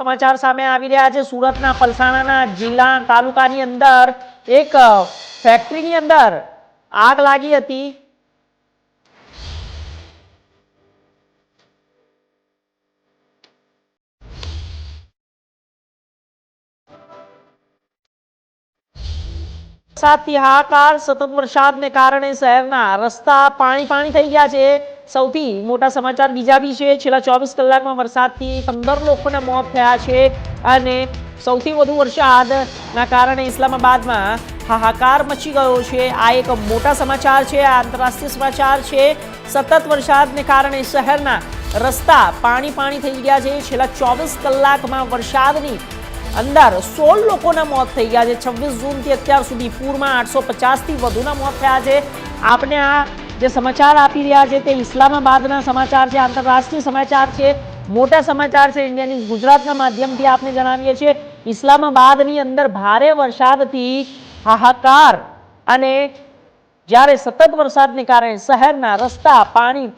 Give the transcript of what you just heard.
સમાચાર સામે આવી રહ્યા છે સુરતના પલસાણાના જિલ્લા તાલુકાની અંદર એક ફેક્ટરીની અંદર આગ લાગી હતી। વરસાદથી હાહાકાર, સતત વરસાદને કારણે શહેરના રસ્તા પાણી થઈ ગયા છે। સૌથી મોટા સમાચાર બીજા બી છે। છેલ્લા 24 કલાકમાં વરસાદથી 15 લોકોના મોત થયા છે અને સૌથી વધુ વરસાદના કારણે ઇસ્લામાબાદમાં હાહાકાર મચી ગયો છે। આ એક મોટા સમાચાર છે, આ આંતરરાષ્ટ્રીય સમાચાર છે। સતત વરસાદને કારણે શહેરના રસ્તા પાણી થઈ ગયા છે। છેલ્લા 24 કલાકમાં વરસાદની અંદર 16 લોકોના મોત થઈ ગયા છે। 26 જૂનથી અત્યાર સુધી પૂરમાં 850થી વધુના મોત થયા છે। આપણે આ જે સમાચાર આપી રહ્યા છે તે ઇસ્લામાબાદના સમાચાર છે, આંતરરાષ્ટ્રીય સમાચાર છે, મોટા સમાચાર છે। ઇન્ડિયા ન્યૂઝ ગુજરાતના માધ્યમથી આપને જણાવીએ છીએ ઇસ્લામાબાદની અંદર ભારે વરસાદથી હાહાકાર અને જ્યારે સતત વરસાદને કારણે શહેરના રસ્તા પાણી